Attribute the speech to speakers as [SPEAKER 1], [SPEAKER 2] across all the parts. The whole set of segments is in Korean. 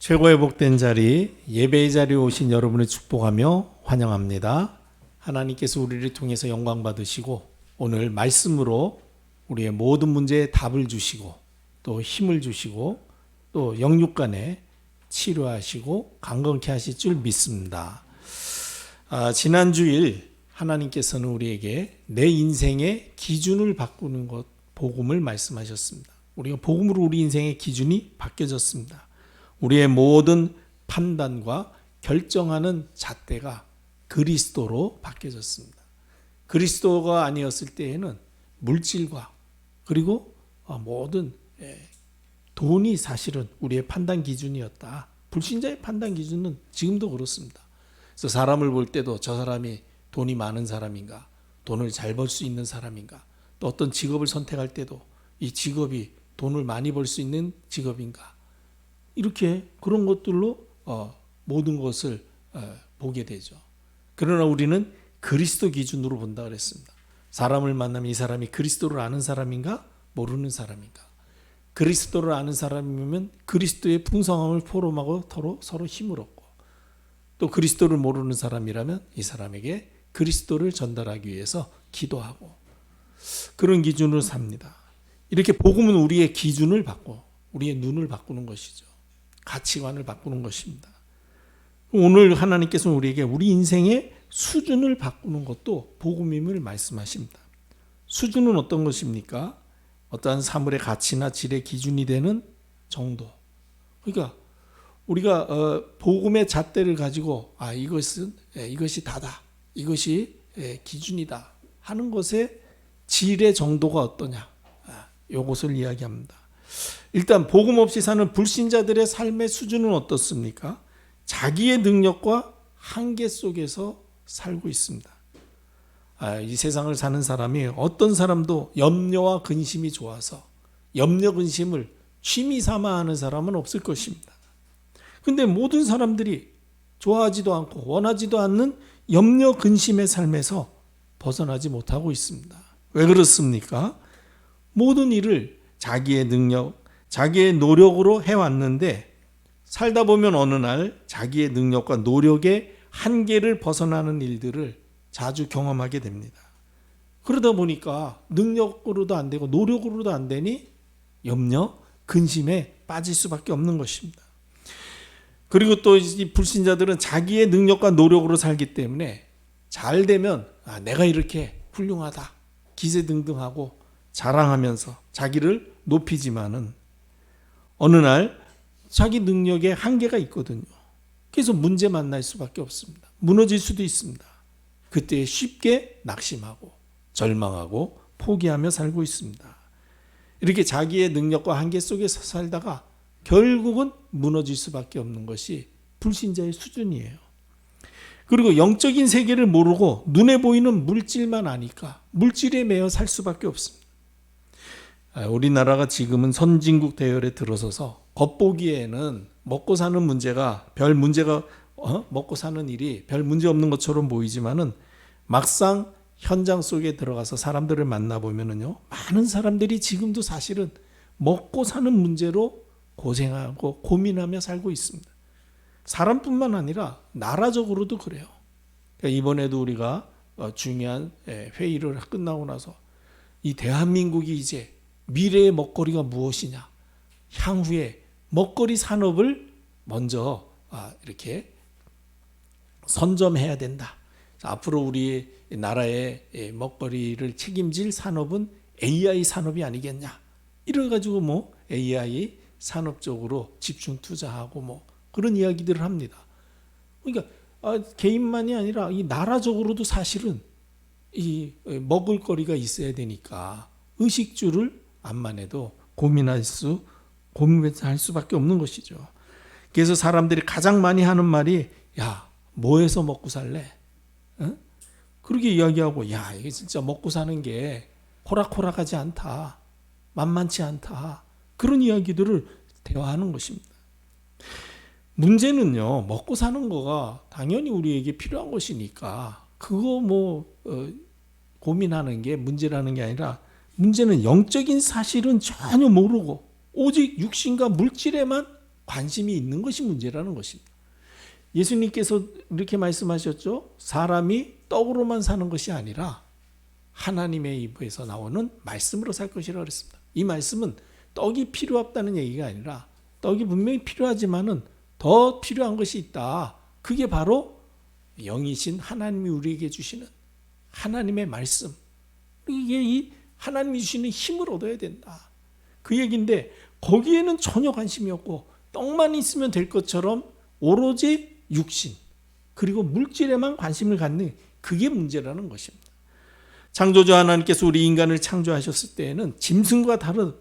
[SPEAKER 1] 최고의 복된 자리, 예배의 자리에 오신 여러분을 축복하며 환영합니다. 하나님께서 우리를 통해서 영광 받으시고 오늘 말씀으로 우리의 모든 문제에 답을 주시고 또 힘을 주시고 또 영육간에 치료하시고 강건케 하실 줄 믿습니다. 지난 주일 하나님께서는 우리에게 내 인생의 기준을 바꾸는 것, 복음을 말씀하셨습니다. 우리가 복음으로 우리 인생의 기준이 바뀌어졌습니다. 우리의 모든 판단과 결정하는 잣대가 그리스도로 바뀌어졌습니다. 그리스도가 아니었을 때에는 물질과 그리고 모든 돈이 사실은 우리의 판단 기준이었다. 불신자의 판단 기준은 지금도 그렇습니다. 그래서 사람을 볼 때도 저 사람이 돈이 많은 사람인가, 돈을 잘 벌 수 있는 사람인가, 또 어떤 직업을 선택할 때도 이 직업이 돈을 많이 벌 수 있는 직업인가, 이렇게 그런 것들로 모든 것을 보게 되죠. 그러나 우리는 그리스도 기준으로 본다 그랬습니다. 사람을 만나면 이 사람이 그리스도를 아는 사람인가 모르는 사람인가. 그리스도를 아는 사람이면 그리스도의 풍성함을 포럼하고 서로 힘을 얻고, 또 그리스도를 모르는 사람이라면 이 사람에게 그리스도를 전달하기 위해서 기도하고, 그런 기준으로 삽니다. 이렇게 복음은 우리의 기준을 바꿔 우리의 눈을 바꾸는 것이죠. 가치관을 바꾸는 것입니다. 오늘 하나님께서는 우리에게 우리 인생의 수준을 바꾸는 것도 복음임을 말씀하십니다. 수준은 어떤 것입니까? 어떠한 사물의 가치나 질의 기준이 되는 정도. 그러니까 우리가 복음의 잣대를 가지고 이것이 다다, 이것이 기준이다 하는 것의 질의 정도가 어떠냐, 이것을 이야기합니다. 일단 복음 없이 사는 불신자들의 삶의 수준은 어떻습니까? 자기의 능력과 한계 속에서 살고 있습니다. 이 세상을 사는 사람이 어떤 사람도 염려와 근심이 좋아서 염려 근심을 취미 삼아 하는 사람은 없을 것입니다. 근데 모든 사람들이 좋아하지도 않고 원하지도 않는 염려 근심의 삶에서 벗어나지 못하고 있습니다. 왜 그렇습니까? 모든 일을 자기의 능력, 자기의 노력으로 해왔는데 살다 보면 어느 날 자기의 능력과 노력의 한계를 벗어나는 일들을 자주 경험하게 됩니다. 그러다 보니까 능력으로도 안 되고 노력으로도 안 되니 염려, 근심에 빠질 수밖에 없는 것입니다. 그리고 또 이 불신자들은 자기의 능력과 노력으로 살기 때문에 잘 되면 내가 이렇게 훌륭하다, 기세등등하고 자랑하면서 자기를 높이지만은 어느 날 자기 능력에 한계가 있거든요. 그래서 문제 만날 수밖에 없습니다. 무너질 수도 있습니다. 그때 쉽게 낙심하고 절망하고 포기하며 살고 있습니다. 이렇게 자기의 능력과 한계 속에서 살다가 결국은 무너질 수밖에 없는 것이 불신자의 수준이에요. 그리고 영적인 세계를 모르고 눈에 보이는 물질만 아니까 물질에 매여 살 수밖에 없습니다. 우리나라가 지금은 선진국 대열에 들어서서 겉보기에는 먹고 사는 문제가 먹고 사는 일이 별 문제 없는 것처럼 보이지만은 막상 현장 속에 들어가서 사람들을 만나보면은요, 많은 사람들이 지금도 사실은 먹고 사는 문제로 고생하고 고민하며 살고 있습니다. 사람뿐만 아니라 나라적으로도 그래요. 그러니까 이번에도 우리가 중요한 회의를 끝나고 나서 이 대한민국이 이제 미래의 먹거리가 무엇이냐, 향후에 먹거리 산업을 먼저 이렇게 선점해야 된다. 앞으로 우리 나라의 먹거리를 책임질 산업은 AI 산업이 아니겠냐. 이래가지고 AI 산업 쪽으로 집중 투자하고 그런 이야기들을 합니다. 그러니까 개인만이 아니라 이 나라적으로도 사실은 이 먹을 거리가 있어야 되니까 의식주를 암만 해도 고민할 수밖에 없는 것이죠. 그래서 사람들이 가장 많이 하는 말이 뭐 해서 먹고 살래? 그렇게 이야기하고 이게 진짜 먹고 사는 게 호락호락하지 않다, 만만치 않다, 그런 이야기들을 대화하는 것입니다. 문제는요, 먹고 사는 거가 당연히 우리에게 필요한 것이니까 그거 고민하는 게 문제라는 게 아니라, 문제는 영적인 사실은 전혀 모르고 오직 육신과 물질에만 관심이 있는 것이 문제라는 것입니다. 예수님께서 이렇게 말씀하셨죠. 사람이 떡으로만 사는 것이 아니라 하나님의 입에서 나오는 말씀으로 살 것이라고 그랬습니다. 이 말씀은 떡이 필요 없다는 얘기가 아니라 떡이 분명히 필요하지만은 더 필요한 것이 있다. 그게 바로 영이신 하나님이 우리에게 주시는 하나님의 말씀. 이게 이 하나님이 주시는 힘을 얻어야 된다. 그 얘기인데 거기에는 전혀 관심이 없고 떡만 있으면 될 것처럼 오로지 육신 그리고 물질에만 관심을 갖는 그게 문제라는 것입니다. 창조주 하나님께서 우리 인간을 창조하셨을 때에는 짐승과 다른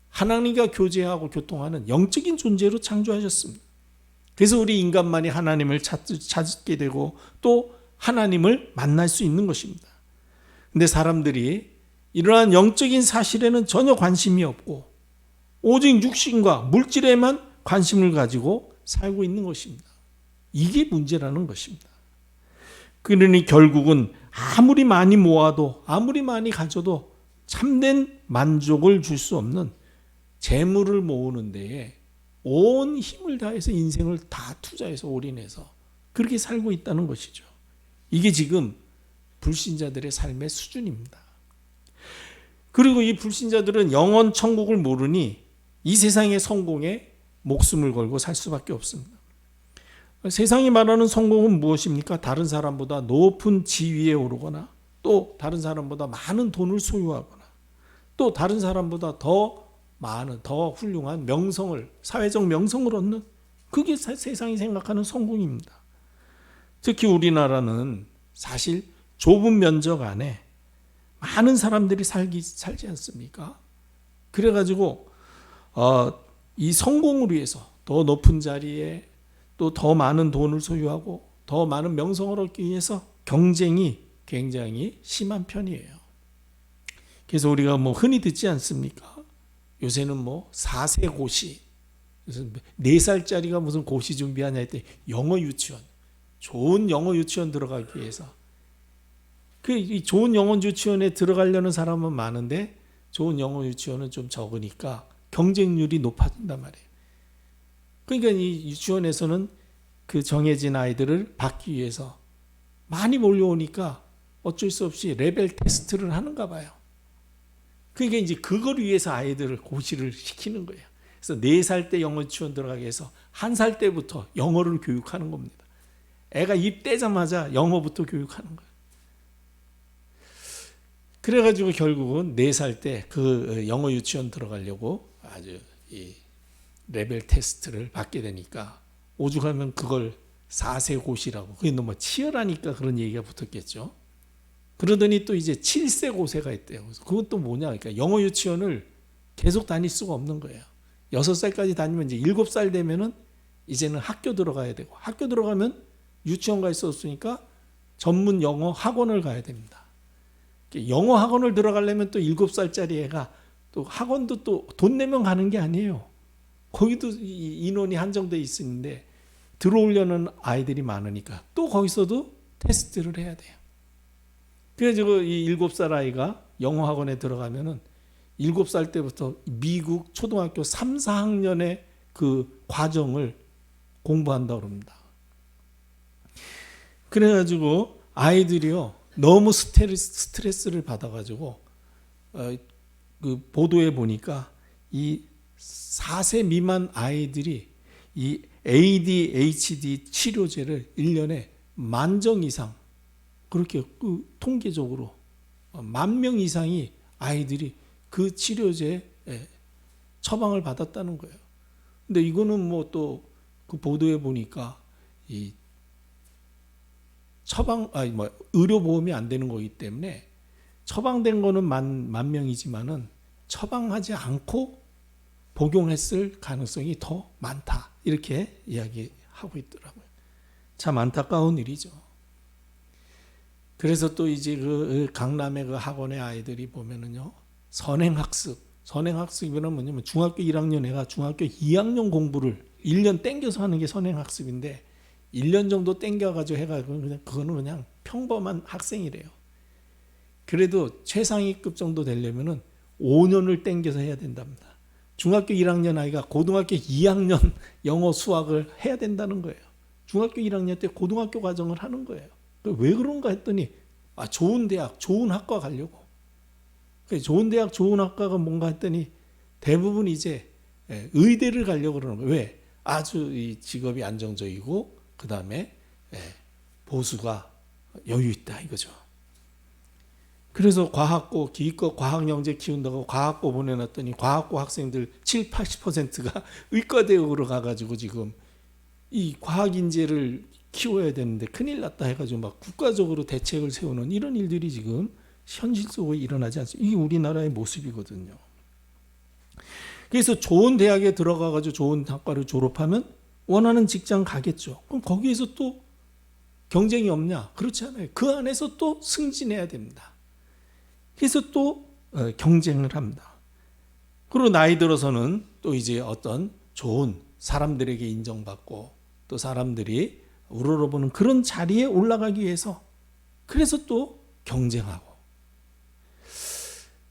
[SPEAKER 1] 하나님과 교제하고 교통하는 영적인 존재로 창조하셨습니다. 그래서 우리 인간만이 하나님을 찾게 되고 또 하나님을 만날 수 있는 것입니다. 근데 사람들이 이러한 영적인 사실에는 전혀 관심이 없고 오직 육신과 물질에만 관심을 가지고 살고 있는 것입니다. 이게 문제라는 것입니다. 그러니 결국은 아무리 많이 모아도 아무리 많이 가져도 참된 만족을 줄 수 없는 재물을 모으는 데에 온 힘을 다해서 인생을 다 투자해서 올인해서 그렇게 살고 있다는 것이죠. 이게 지금 불신자들의 삶의 수준입니다. 그리고 이 불신자들은 영원 천국을 모르니 이 세상의 성공에 목숨을 걸고 살 수밖에 없습니다. 세상이 말하는 성공은 무엇입니까? 다른 사람보다 높은 지위에 오르거나 또 다른 사람보다 많은 돈을 소유하거나 또 다른 사람보다 더 많은 더 훌륭한 명성을 사회적 명성을 얻는 그게 세상이 생각하는 성공입니다. 특히 우리나라는 사실 좁은 면적 안에 많은 사람들이 살지 않습니까? 그래가지고 이 성공을 위해서 더 높은 자리에 또 더 많은 돈을 소유하고 더 많은 명성을 얻기 위해서 경쟁이 굉장히 심한 편이에요. 그래서 우리가 흔히 듣지 않습니까? 요새는 4세 고시, 4살짜리가 무슨 고시 준비하냐 했더니 영어 유치원, 좋은 영어 유치원 들어가기 위해서 이 좋은 영어 유치원에 들어가려는 사람은 많은데 좋은 영어 유치원은 좀 적으니까 경쟁률이 높아진단 말이에요. 그러니까 이 유치원에서는 그 정해진 아이들을 받기 위해서 많이 몰려오니까 어쩔 수 없이 레벨 테스트를 하는가 봐요. 그러니까 이제 그걸 위해서 아이들을 고시를 시키는 거예요. 그래서 4살 때 영어 유치원 들어가게 해서 1살 때부터 영어를 교육하는 겁니다. 애가 입대자마자 영어부터 교육하는 거예요. 그래가지고 결국은 4살 때 그 영어 유치원 들어가려고 아주 이 레벨 테스트를 받게 되니까 오죽하면 그걸 4세 고시라고 그게 너무 치열하니까 그런 얘기가 붙었겠죠. 그러더니 또 이제 7세 고세가 있대요. 그래서 그건 또 뭐냐? 그러니까 영어 유치원을 계속 다닐 수가 없는 거예요. 6살까지 다니면 이제 7살 되면은 이제는 학교 들어가야 되고 학교 들어가면 유치원 갈 수 없으니까 전문 영어 학원을 가야 됩니다. 영어 학원을 들어가려면 또 7살짜리 애가 또 학원도 또 돈 내면 가는 게 아니에요. 거기도 인원이 한정돼 있는데 들어오려는 아이들이 많으니까 또 거기서도 테스트를 해야 돼요. 그래서 이 7살 아이가 영어 학원에 들어가면은 7살 때부터 미국 초등학교 3, 4학년의 그 과정을 공부한다고 합니다. 그래가지고 아이들이요 너무 스트레스를 받아가지고 그 보도에 보니까 이 4세 미만 아이들이 이 ADHD 치료제를 1년에 10,000정 이상 그렇게 통계적으로 10,000명 이상이 아이들이 그 치료제에 처방을 받았다는 거예요. 근데 이거는 또 그 보도에 보니까 이 의료보험이 안 되는 거기 때문에 처방된 거는 만 명이지만은 처방하지 않고 복용했을 가능성이 더 많다. 이렇게 이야기하고 있더라고요. 참 안타까운 일이죠. 그래서 또 이제 그 강남의 그 학원의 아이들이 보면은요, 선행학습이란 뭐냐면 중학교 1학년 애가 중학교 2학년 공부를 1년 땡겨서 하는 게 선행학습인데 1년 정도 땡겨가지고 해가지고 그거는 그냥 평범한 학생이래요. 그래도 최상위급 정도 되려면은 5년을 땡겨서 해야 된답니다. 중학교 1학년 아이가 고등학교 2학년 영어 수학을 해야 된다는 거예요. 중학교 1학년 때 고등학교 과정을 하는 거예요. 왜 그런가 했더니 좋은 대학, 좋은 학과 가려고. 좋은 대학, 좋은 학과가 뭔가 했더니 대부분 이제 의대를 가려고 그러는 거예요. 왜? 아주 이 직업이 안정적이고 그 다음에 보수가 여유 있다 이거죠. 그래서 과학고, 기껏 과학영재 키운다고 과학고 보내놨더니 과학고 학생들 7, 80%가 의과대학으로 가가지고 지금 이 과학인재를 키워야 되는데 큰일 났다 해가지고 막 국가적으로 대책을 세우는 이런 일들이 지금 현실 속에 일어나지 않습니까? 이게 우리나라의 모습이거든요. 그래서 좋은 대학에 들어가가지고 좋은 학과를 졸업하면 원하는 직장 가겠죠. 그럼 거기에서 또 경쟁이 없냐? 그렇지 않아요. 그 안에서 또 승진해야 됩니다. 그래서 또 경쟁을 합니다. 그리고 나이 들어서는 또 이제 어떤 좋은 사람들에게 인정받고 또 사람들이 우러러보는 그런 자리에 올라가기 위해서 그래서 또 경쟁하고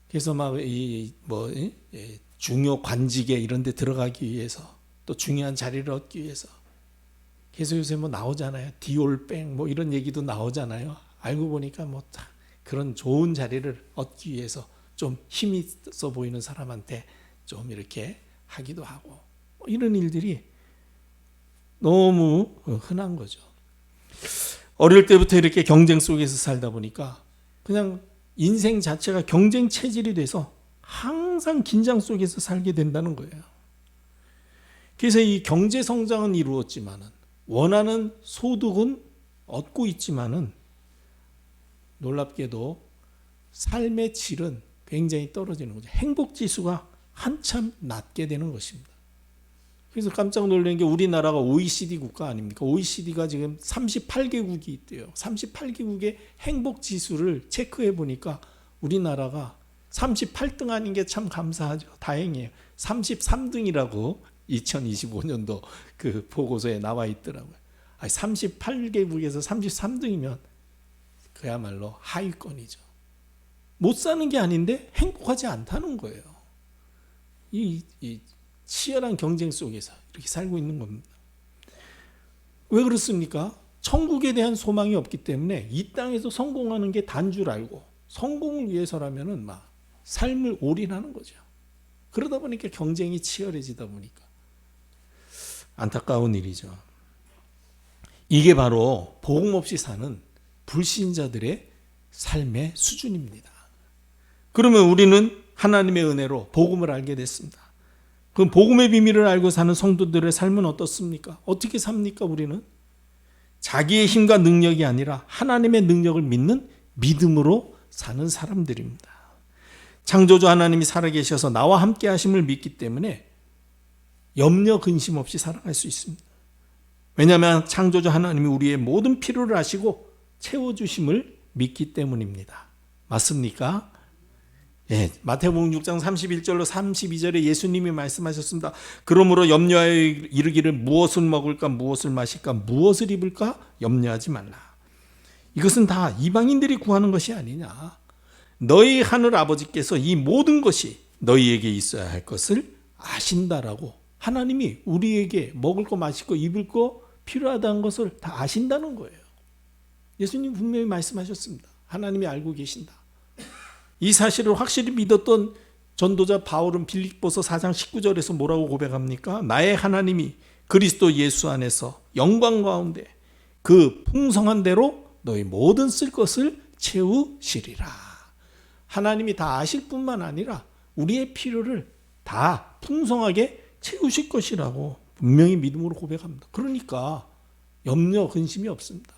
[SPEAKER 1] 그래서 막 중요 관직에 이런 데 들어가기 위해서 또 중요한 자리를 얻기 위해서 그래서 요새 나오잖아요. 디올뱅 이런 얘기도 나오잖아요. 알고 보니까 그런 좋은 자리를 얻기 위해서 좀 힘이 있어 보이는 사람한테 좀 이렇게 하기도 하고 이런 일들이 너무 흔한 거죠. 어릴 때부터 이렇게 경쟁 속에서 살다 보니까 그냥 인생 자체가 경쟁 체질이 돼서 항상 긴장 속에서 살게 된다는 거예요. 그래서 이 경제 성장은 이루었지만은 원하는 소득은 얻고 있지만은 놀랍게도 삶의 질은 굉장히 떨어지는 거죠. 행복 지수가 한참 낮게 되는 것입니다. 그래서 깜짝 놀란 게 우리나라가 OECD 국가 아닙니까? OECD가 지금 38개국이 있대요. 38개국의 행복 지수를 체크해 보니까 우리나라가 38등 아닌 게 참 감사하죠. 다행이에요. 33등이라고 2025년도 그 보고서에 나와 있더라고요. 38개국에서 33등이면 그야말로 하위권이죠. 못 사는 게 아닌데 행복하지 않다는 거예요. 이 치열한 경쟁 속에서 이렇게 살고 있는 겁니다. 왜 그렇습니까? 천국에 대한 소망이 없기 때문에 이 땅에서 성공하는 게 단 줄 알고 성공을 위해서라면은 삶을 올인하는 거죠. 그러다 보니까 경쟁이 치열해지다 보니까 안타까운 일이죠. 이게 바로 복음 없이 사는 불신자들의 삶의 수준입니다. 그러면 우리는 하나님의 은혜로 복음을 알게 됐습니다. 그럼 복음의 비밀을 알고 사는 성도들의 삶은 어떻습니까? 어떻게 삽니까? 우리는 자기의 힘과 능력이 아니라 하나님의 능력을 믿는 믿음으로 사는 사람들입니다. 창조주 하나님이 살아계셔서 나와 함께 하심을 믿기 때문에 염려 근심 없이 살아갈 수 있습니다. 왜냐하면 창조주 하나님이 우리의 모든 필요를 아시고 채워주심을 믿기 때문입니다. 맞습니까? 예, 마태복음 6장 31절로 32절에 예수님이 말씀하셨습니다. 그러므로 염려하여 이르기를 무엇을 먹을까 무엇을 마실까 무엇을 입을까 염려하지 말라. 이것은 다 이방인들이 구하는 것이 아니냐. 너희 하늘 아버지께서 이 모든 것이 너희에게 있어야 할 것을 아신다라고 하나님이 우리에게 먹을 거 마실 거 입을 거 필요하다는 것을 다 아신다는 거예요. 예수님 분명히 말씀하셨습니다. 하나님이 알고 계신다. 이 사실을 확실히 믿었던 전도자 바울은 빌립보서 4장 19절에서 뭐라고 고백합니까? 나의 하나님이 그리스도 예수 안에서 영광 가운데 그 풍성한 대로 너희 모든 쓸 것을 채우시리라. 하나님이 다 아실 뿐만 아니라 우리의 필요를 다 풍성하게 채우실 것이라고 분명히 믿음으로 고백합니다. 그러니까 염려 근심이 없습니다.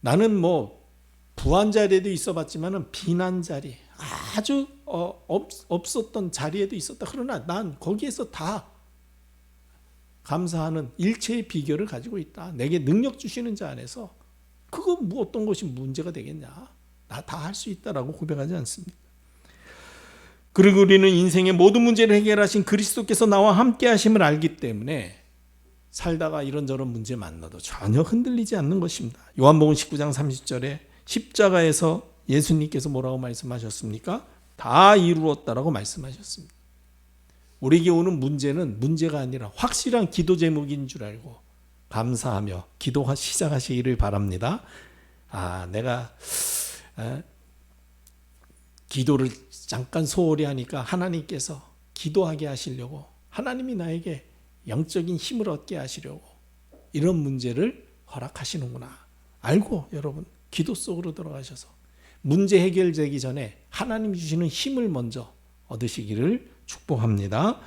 [SPEAKER 1] 나는 부한 자리에도 있어봤지만은 비난 자리 아주 없었던 자리에도 있었다. 그러나 난 거기에서 다 감사하는 일체의 비결을 가지고 있다. 내게 능력 주시는 자 안에서 그거 어떤 것이 문제가 되겠냐. 나 다 할 수 있다라고 고백하지 않습니까? 그리고 우리는 인생의 모든 문제를 해결하신 그리스도께서 나와 함께 하심을 알기 때문에 살다가 이런저런 문제 만나도 전혀 흔들리지 않는 것입니다. 요한복음 19장 30절에 십자가에서 예수님께서 뭐라고 말씀하셨습니까? 다 이루었다라고 말씀하셨습니다. 우리에게 오는 문제는 문제가 아니라 확실한 기도 제목인 줄 알고 감사하며 기도 시작하시기를 바랍니다. 내가 기도를 잠깐 소홀히 하니까 하나님께서 기도하게 하시려고, 하나님이 나에게 영적인 힘을 얻게 하시려고 이런 문제를 허락하시는구나 알고 여러분 기도 속으로 들어가셔서 문제 해결되기 전에 하나님이 주시는 힘을 먼저 얻으시기를 축복합니다.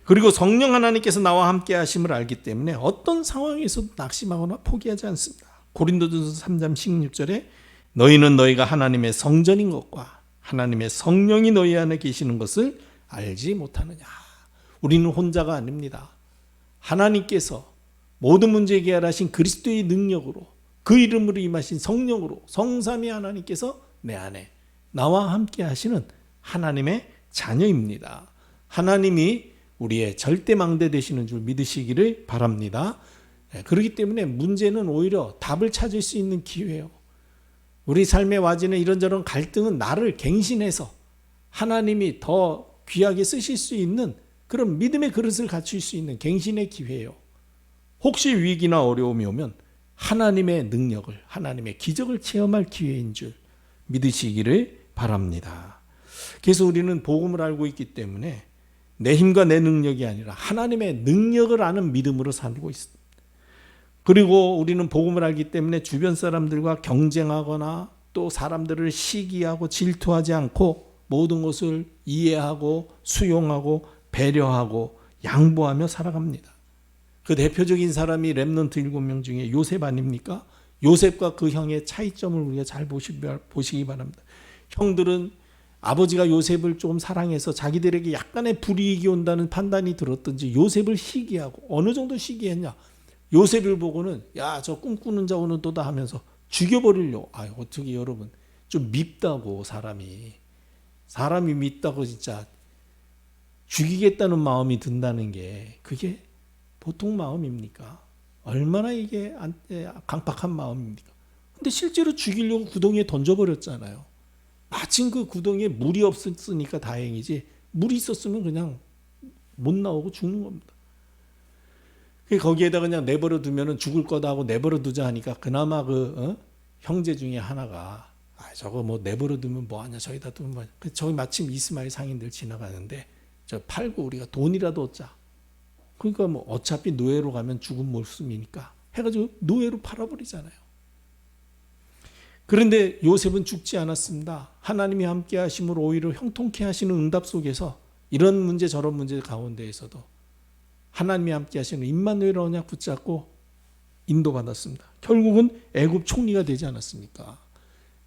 [SPEAKER 1] 그리고 성령 하나님께서 나와 함께 하심을 알기 때문에 어떤 상황에서도 낙심하거나 포기하지 않습니다. 고린도전서 3장 16절에 너희는 너희가 하나님의 성전인 것과 하나님의 성령이 너희 안에 계시는 것을 알지 못하느냐. 우리는 혼자가 아닙니다. 하나님께서 모든 문제 해결하신 그리스도의 능력으로 그 이름으로 임하신 성령으로 성삼위 하나님께서 내 안에 나와 함께 하시는 하나님의 자녀입니다. 하나님이 우리의 절대 망대 되시는 줄 믿으시기를 바랍니다. 그렇기 때문에 문제는 오히려 답을 찾을 수 있는 기회예요. 우리 삶에 와지는 이런저런 갈등은 나를 갱신해서 하나님이 더 귀하게 쓰실 수 있는 그런 믿음의 그릇을 갖출 수 있는 갱신의 기회예요. 혹시 위기나 어려움이 오면 하나님의 능력을, 하나님의 기적을 체험할 기회인 줄 믿으시기를 바랍니다. 그래서 우리는 복음을 알고 있기 때문에 내 힘과 내 능력이 아니라 하나님의 능력을 아는 믿음으로 살고 있습니다. 그리고 우리는 복음을 알기 때문에 주변 사람들과 경쟁하거나 또 사람들을 시기하고 질투하지 않고 모든 것을 이해하고 수용하고 배려하고 양보하며 살아갑니다. 그 대표적인 사람이 렘넌트 7명 중에 요셉 아닙니까? 요셉과 그 형의 차이점을 우리가 잘 보시기 바랍니다. 형들은 아버지가 요셉을 조금 사랑해서 자기들에게 약간의 불이익이 온다는 판단이 들었든지 요셉을 시기하고, 어느 정도 시기했냐, 요셉을 보고는 야, 저 꿈꾸는 자 오는 또다 하면서 죽여버리려고. 어떻게 여러분 좀 밉다고, 사람이 밉다고 진짜 죽이겠다는 마음이 든다는 게 그게 보통 마음입니까? 얼마나 이게 강팍한 마음입니까? 근데 실제로 죽이려고 구덩이에 던져버렸잖아요. 마침 그 구덩이에 물이 없었으니까 다행이지, 물이 있었으면 그냥 못 나오고 죽는 겁니다. 거기에다 그냥 내버려 두면은 죽을 거다 하고 내버려 두자 하니까 그나마 형제 중에 하나가 저거 뭐 내버려 두면 뭐하냐, 저기다 두면 뭐하냐. 저기 마침 이스마엘 상인들 지나가는데 저 팔고 우리가 돈이라도 얻자. 그러니까 뭐 어차피 노예로 가면 죽은 목숨이니까 해가지고 노예로 팔아버리잖아요. 그런데 요셉은 죽지 않았습니다. 하나님이 함께 하심으로 오히려 형통케 하시는 응답 속에서 이런 문제 저런 문제 가운데에서도 하나님이 함께 하시는 임마누엘 언약 붙잡고 인도받았습니다. 결국은 애굽 총리가 되지 않았습니까?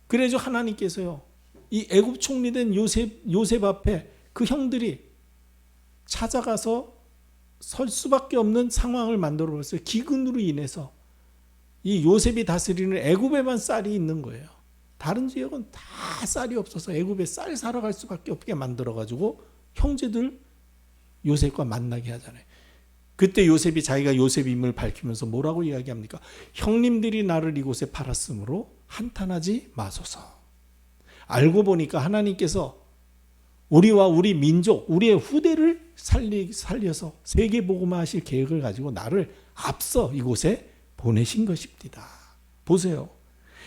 [SPEAKER 1] 그래서 하나님께서요, 이 애굽 총리된 요셉 앞에 그 형들이 찾아가서 설 수밖에 없는 상황을 만들어 버렸어요. 기근으로 인해서 이 요셉이 다스리는 애굽에만 쌀이 있는 거예요. 다른 지역은 다 쌀이 없어서 애굽에 쌀 사러 갈 수밖에 없게 만들어 가지고 형제들 요셉과 만나게 하잖아요. 그때 요셉이 자기가 요셉임을 밝히면서 뭐라고 이야기합니까? 형님들이 나를 이곳에 팔았으므로 한탄하지 마소서. 알고 보니까 하나님께서 우리와 우리 민족, 우리의 후대를 살려서 세계복음화 하실 계획을 가지고 나를 앞서 이곳에 보내신 것입니다. 보세요.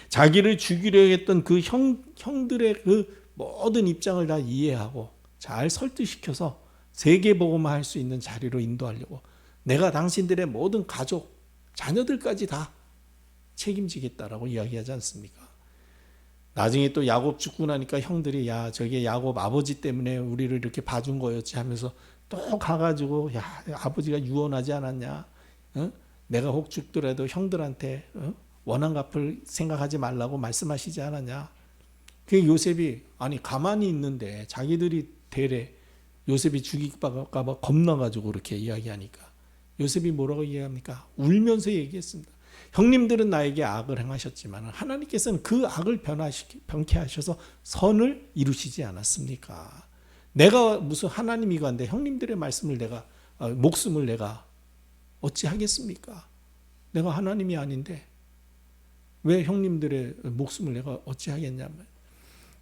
[SPEAKER 1] 자기를 죽이려 했던 그 형들의 그 모든 입장을 다 이해하고 잘 설득시켜서 세계복음화 할 수 있는 자리로 인도하려고, 내가 당신들의 모든 가족, 자녀들까지 다 책임지겠다라고 이야기하지 않습니까? 나중에 또 야곱 죽고 나니까 형들이 야, 저게 야곱 아버지 때문에 우리를 이렇게 봐준 거였지 하면서 또 가가지고 야, 아버지가 유언하지 않았냐? 내가 혹 죽더라도 형들한테 원한 갚을 생각하지 말라고 말씀하시지 않았냐? 그 요셉이 아니 가만히 있는데 자기들이 대래 요셉이 죽일까 봐 겁나가지고 그렇게 이야기하니까 요셉이 뭐라고 이야기합니까? 울면서 얘기했습니다. 형님들은 나에게 악을 행하셨지만 하나님께서는 그 악을 변케 하셔서 선을 이루시지 않았습니까? 내가 무슨 하나님이건데 형님들의 말씀을 목숨을 내가 어찌 하겠습니까? 내가 하나님이 아닌데 왜 형님들의 목숨을 내가 어찌 하겠냐면,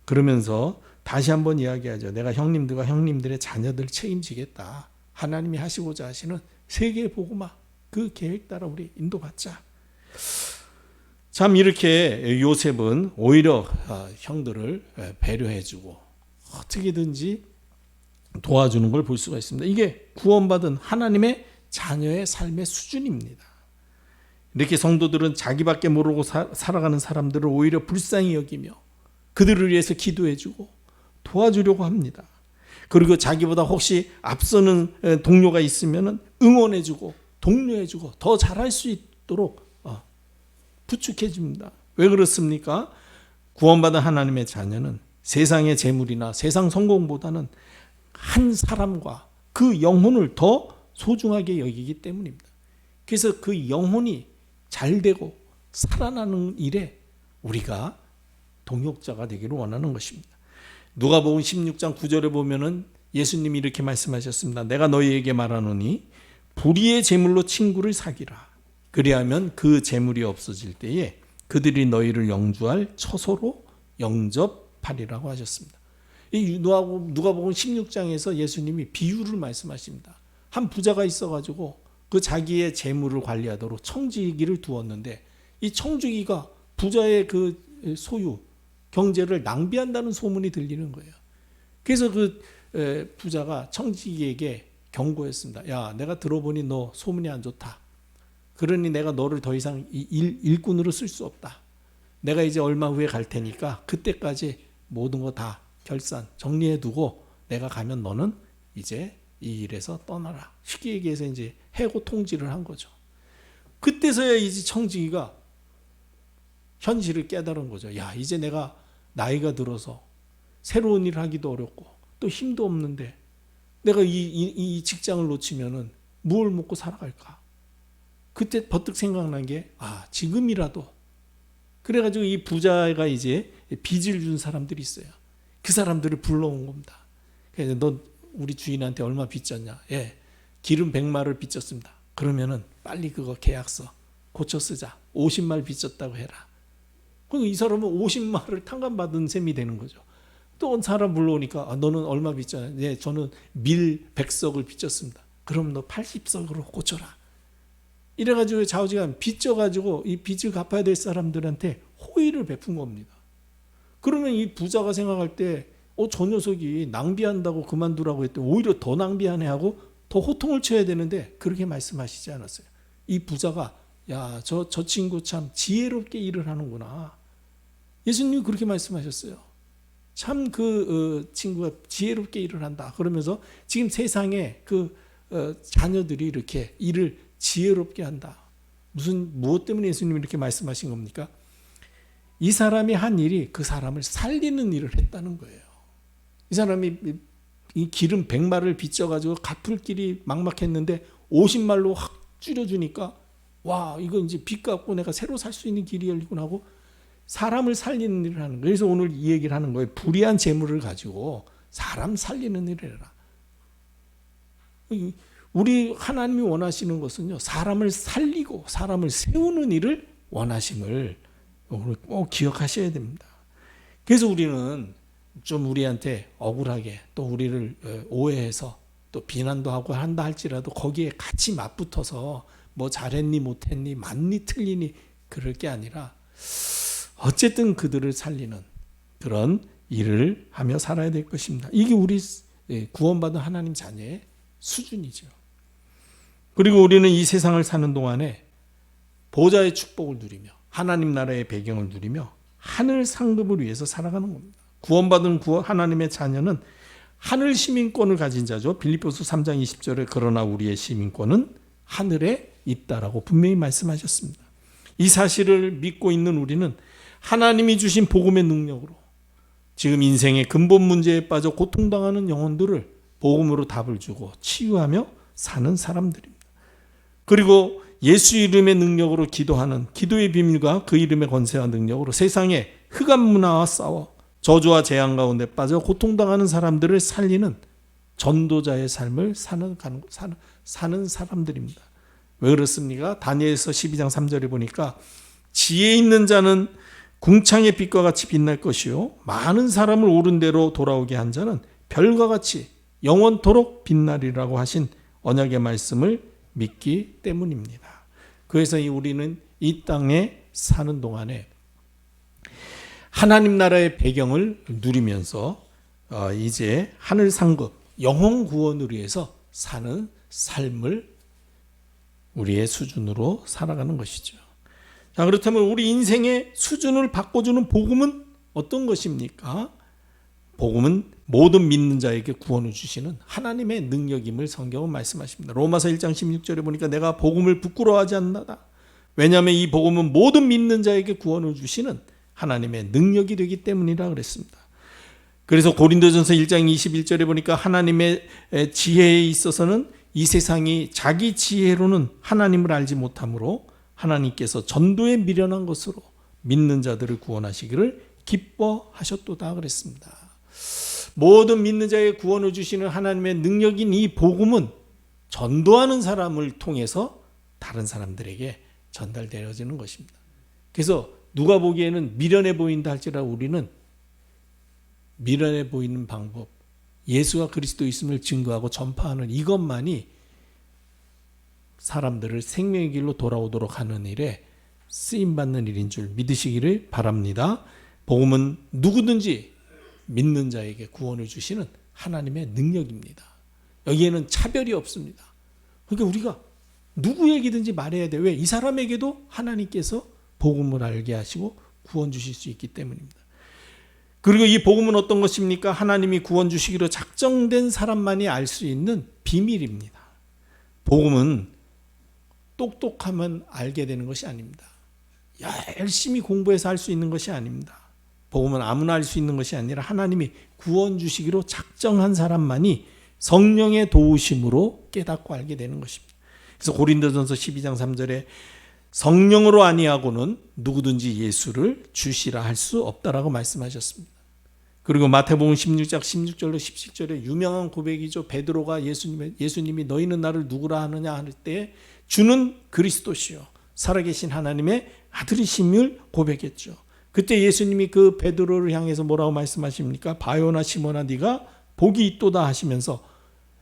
[SPEAKER 1] 그러면서 다시 한번 이야기하죠. 내가 형님들과 형님들의 자녀들 책임지겠다. 하나님이 하시고자 하시는 세계 복음화 그 계획 따라 우리 인도받자. 참 이렇게 요셉은 오히려 형들을 배려해주고 어떻게든지 도와주는 걸 볼 수가 있습니다. 이게 구원받은 하나님의 자녀의 삶의 수준입니다. 이렇게 성도들은 자기밖에 모르고 살아가는 사람들을 오히려 불쌍히 여기며 그들을 위해서 기도해주고 도와주려고 합니다. 그리고 자기보다 혹시 앞서는 동료가 있으면 응원해주고 독려해주고 더 잘할 수 있도록 부축해줍니다. 왜 그렇습니까? 구원받은 하나님의 자녀는 세상의 재물이나 세상 성공보다는 한 사람과 그 영혼을 더 소중하게 여기기 때문입니다. 그래서 그 영혼이 잘 되고 살아나는 일에 우리가 동역자가 되기를 원하는 것입니다. 누가복음 16장 9절에 보면은 예수님이 이렇게 말씀하셨습니다. 내가 너희에게 말하노니 불의의 재물로 친구를 사귀라. 그리하면 그 재물이 없어질 때에 그들이 너희를 영주할 처소로 영접하리라고 하셨습니다. 이 누가복음 16장에서 예수님이 비유를 말씀하십니다. 한 부자가 있어가지고 그 자기의 재물을 관리하도록 청지기를 두었는데 이 청지기가 부자의 그 소유 경제를 낭비한다는 소문이 들리는 거예요. 그래서 그 부자가 청지기에게 경고했습니다. 야, 내가 들어보니 너 소문이 안 좋다. 그러니 내가 너를 더 이상 일꾼으로 쓸 수 없다. 내가 이제 얼마 후에 갈 테니까 그때까지 모든 거 다 결산 정리해두고 내가 가면 너는 이제 이 일에서 떠나라. 쉽게 얘기해서 이제 해고 통지를 한 거죠. 그때서야 이제 청지기가 현실을 깨달은 거죠. 야, 이제 내가 나이가 들어서 새로운 일을 하기도 어렵고 또 힘도 없는데 내가 이 직장을 놓치면은 뭘 먹고 살아갈까? 그때 버뜩 생각난 게 지금이라도 그래가지고 이 부자가 이제 빚을 준 사람들이 있어요. 그 사람들을 불러온 겁니다. 그래서 너 우리 주인한테 얼마 빚졌냐? 예, 기름 100마를 빚졌습니다. 그러면은 빨리 그거 계약서 고쳐 쓰자. 50말 빚졌다고 해라. 그럼 이 사람은 50말을 탕감받은 셈이 되는 거죠. 또 온 사람 불러오니까 너는 얼마 빚졌냐? 네, 저는 밀 100석을 빚졌습니다. 그럼 너 80석으로 고쳐라. 이래가지고 좌우지간 빚져가지고 이 빚을 갚아야 될 사람들한테 호의를 베푼 겁니다. 그러면 이 부자가 생각할 때 저 녀석이 낭비한다고 그만두라고 했더니 오히려 더 낭비하네 하고 더 호통을 쳐야 되는데 그렇게 말씀하시지 않았어요. 이 부자가 야, 저 친구 참 지혜롭게 일을 하는구나. 예수님이 그렇게 말씀하셨어요. 참 그 친구가 지혜롭게 일을 한다. 그러면서 지금 세상에 그 자녀들이 이렇게 일을 지혜롭게 한다. 무엇 때문에 예수님이 이렇게 말씀하신 겁니까? 이 사람이 한 일이 그 사람을 살리는 일을 했다는 거예요. 이 사람이 이 기름 100마를 빚져가지고 갚을 길이 막막했는데 50말로 확 줄여주니까 와, 이거 이제 빚 갚고 내가 새로 살 수 있는 길이 열리구나 하고 사람을 살리는 일을 하는 거예요. 그래서 오늘 이 얘기를 하는 거예요. 불의한 재물을 가지고 사람 살리는 일을 해라. 우리 하나님이 원하시는 것은요, 사람을 살리고 사람을 세우는 일을 원하심을 꼭 기억하셔야 됩니다. 그래서 우리는 좀 우리한테 억울하게 또 우리를 오해해서 또 비난도 하고 한다 할지라도 거기에 같이 맞붙어서 뭐 잘했니 못했니 맞니 틀리니 그럴 게 아니라 어쨌든 그들을 살리는 그런 일을 하며 살아야 될 것입니다. 이게 우리 구원받은 하나님 자녀의 수준이죠. 그리고 우리는 이 세상을 사는 동안에 보좌의 축복을 누리며 하나님 나라의 배경을 누리며 하늘 상급을 위해서 살아가는 겁니다. 구원받은 하나님의 자녀는 하늘 시민권을 가진 자죠. 빌립보서 3장 20절에 그러나 우리의 시민권은 하늘에 있다라고 분명히 말씀하셨습니다. 이 사실을 믿고 있는 우리는 하나님이 주신 복음의 능력으로 지금 인생의 근본 문제에 빠져 고통당하는 영혼들을 복음으로 답을 주고 치유하며 사는 사람들입니다. 그리고 예수 이름의 능력으로 기도하는 기도의 비밀과 그 이름의 권세와 능력으로 세상의 흑암 문화와 싸워 저주와 재앙 가운데 빠져 고통당하는 사람들을 살리는 전도자의 삶을 사는 사람들입니다. 왜 그렇습니까? 다니엘서 12장 3절에 보니까 지혜 있는 자는 궁창의 빛과 같이 빛날 것이요 많은 사람을 옳은 대로 돌아오게 한 자는 별과 같이 영원토록 빛나리라고 하신 언약의 말씀을 믿기 때문입니다. 그래서 우리는 이 땅에 사는 동안에 하나님 나라의 배경을 누리면서 이제 하늘 상급, 영혼 구원을 위해서 사는 삶을 우리의 수준으로 살아가는 것이죠. 자, 그렇다면 우리 인생의 수준을 바꿔주는 복음은 어떤 것입니까? 복음은 모든 믿는 자에게 구원을 주시는 하나님의 능력임을 성경은 말씀하십니다. 로마서 1장 16절에 보니까 내가 복음을 부끄러워하지 않나다. 왜냐하면 이 복음은 모든 믿는 자에게 구원을 주시는 하나님의 능력이 되기 때문이라 그랬습니다. 그래서 고린도전서 1장 21절에 보니까 하나님의 지혜에 있어서는 이 세상이 자기 지혜로는 하나님을 알지 못하므로 하나님께서 전도에 미련한 것으로 믿는 자들을 구원하시기를 기뻐하셨도다 그랬습니다. 모든 믿는 자에게 구원을 주시는 하나님의 능력인 이 복음은 전도하는 사람을 통해서 다른 사람들에게 전달되어지는 것입니다. 그래서 누가 보기에는 미련해 보인다 할지라도 우리는 미련해 보이는 방법, 예수가 그리스도 있음을 증거하고 전파하는 이것만이 사람들을 생명의 길로 돌아오도록 하는 일에 쓰임받는 일인 줄 믿으시기를 바랍니다. 복음은 누구든지 믿는 자에게 구원을 주시는 하나님의 능력입니다. 여기에는 차별이 없습니다. 그러니까 우리가 누구에게든지 말해야 돼. 왜? 이 사람에게도 하나님께서 복음을 알게 하시고 구원 주실 수 있기 때문입니다. 그리고 이 복음은 어떤 것입니까? 하나님이 구원 주시기로 작정된 사람만이 알 수 있는 비밀입니다. 복음은 똑똑하면 알게 되는 것이 아닙니다. 열심히 공부해서 할 수 있는 것이 아닙니다. 복음은 아무나 알 수 있는 것이 아니라 하나님이 구원 주시기로 작정한 사람만이 성령의 도우심으로 깨닫고 알게 되는 것입니다. 그래서 고린도전서 12장 3절에 성령으로 아니하고는 누구든지 예수를 주시라 할 수 없다라고 말씀하셨습니다. 그리고 마태복음 16장 16절로 17절에 유명한 고백이죠. 베드로가 예수님이 너희는 나를 누구라 하느냐 할 때 주는 그리스도시요 살아계신 하나님의 아들이심을 고백했죠. 그때 예수님이 그 베드로를 향해서 뭐라고 말씀하십니까? 바요나 시몬아 네가 복이 있도다 하시면서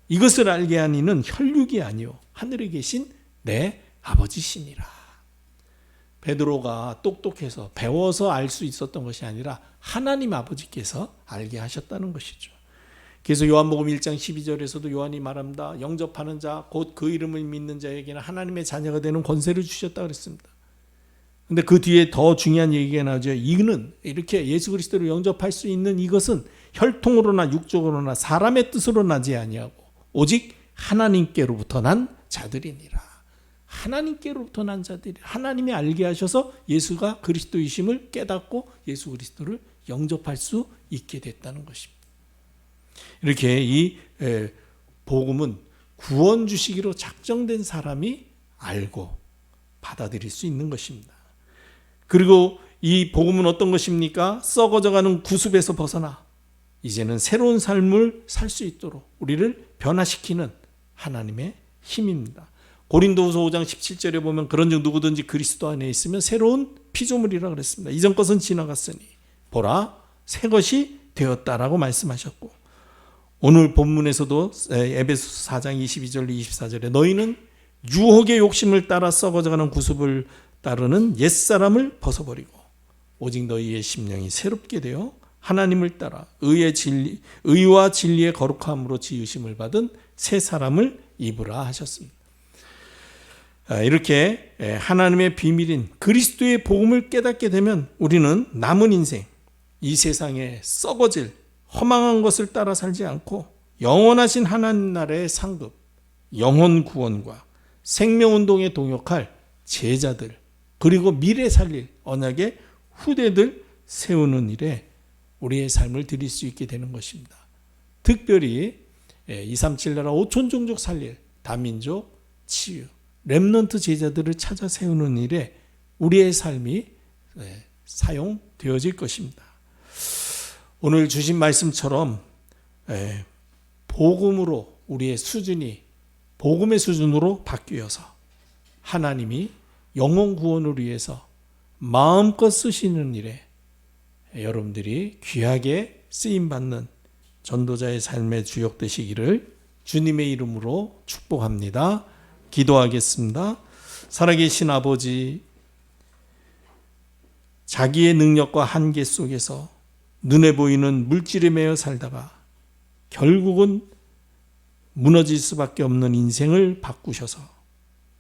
[SPEAKER 1] 이것을 알게 한 이는 혈육이 아니요 하늘에 계신 내 아버지시니라. 베드로가 똑똑해서 배워서 알 수 있었던 것이 아니라 하나님 아버지께서 알게 하셨다는 것이죠. 그래서 요한복음 1장 12절에서도 요한이 말합니다. 영접하는 자 곧 그 이름을 믿는 자에게는 하나님의 자녀가 되는 권세를 주셨다 그랬습니다. 근데 그 뒤에 더 중요한 얘기가 나오죠. 이는 이렇게 예수 그리스도를 영접할 수 있는 이것은 혈통으로나 육적으로나 사람의 뜻으로 나지 아니하고 오직 하나님께로부터 난 자들이니라. 하나님께로부터 난 자들이 하나님이 알게 하셔서 예수가 그리스도이심을 깨닫고 예수 그리스도를 영접할 수 있게 됐다는 것입니다. 이렇게 이 복음은 구원 주시기로 작정된 사람이 알고 받아들일 수 있는 것입니다. 그리고 이 복음은 어떤 것입니까? 썩어져가는 구습에서 벗어나 이제는 새로운 삶을 살 수 있도록 우리를 변화시키는 하나님의 힘입니다. 고린도후서 5장 17절에 보면 그런즉 누구든지 그리스도 안에 있으면 새로운 피조물이라 그랬습니다. 이전 것은 지나갔으니 보라 새 것이 되었다라고 말씀하셨고 오늘 본문에서도 에베소서 4장 22절 24절에 너희는 유혹의 욕심을 따라 썩어져가는 구습을 따르는 옛사람을 벗어버리고 오직 너희의 심령이 새롭게 되어 하나님을 따라 의와 진리의 거룩함으로 지으심을 받은 새 사람을 입으라 하셨습니다. 이렇게 하나님의 비밀인 그리스도의 복음을 깨닫게 되면 우리는 남은 인생 이 세상에 썩어질 허망한 것을 따라 살지 않고 영원하신 하나님 나라의 상급 영혼 구원과 생명운동에 동역할 제자들 그리고 미래 살릴 언약의 후대들 세우는 일에 우리의 삶을 드릴 수 있게 되는 것입니다. 특별히 237 나라 5천 종족 살릴 다민족 치유 렘넌트 제자들을 찾아 세우는 일에 우리의 삶이 사용되어질 것입니다. 오늘 주신 말씀처럼 복음으로 우리의 수준이 복음의 수준으로 바뀌어서 하나님이 영혼 구원을 위해서 마음껏 쓰시는 일에 여러분들이 귀하게 쓰임받는 전도자의 삶의 주역 되시기를 주님의 이름으로 축복합니다. 기도하겠습니다. 살아계신 아버지, 자기의 능력과 한계 속에서 눈에 보이는 물질에 매여 살다가 결국은 무너질 수밖에 없는 인생을 바꾸셔서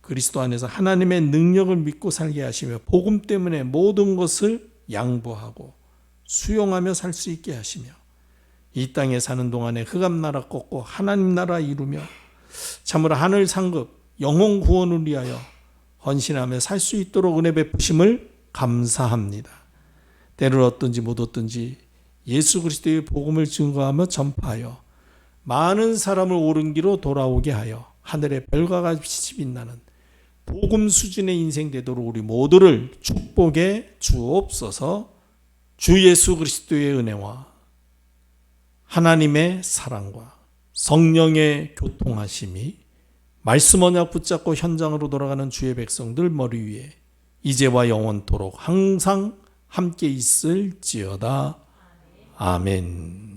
[SPEAKER 1] 그리스도 안에서 하나님의 능력을 믿고 살게 하시며 복음 때문에 모든 것을 양보하고 수용하며 살 수 있게 하시며 이 땅에 사는 동안에 흑암나라 꺾고 하나님 나라 이루며 참으로 하늘 상급 영혼 구원을 위하여 헌신하며 살 수 있도록 은혜 베푸심을 감사합니다. 때를 얻든지 못 얻든지 예수 그리스도의 복음을 증거하며 전파하여 많은 사람을 옳은 길로 돌아오게 하여 하늘의 별과 같이 빛나는 복음 수준의 인생 되도록 우리 모두를 축복해 주옵소서. 주 예수 그리스도의 은혜와 하나님의 사랑과 성령의 교통하심이 말씀 언약 붙잡고 현장으로 돌아가는 주의 백성들 머리 위에 이제와 영원토록 항상 함께 있을지어다. 아멘.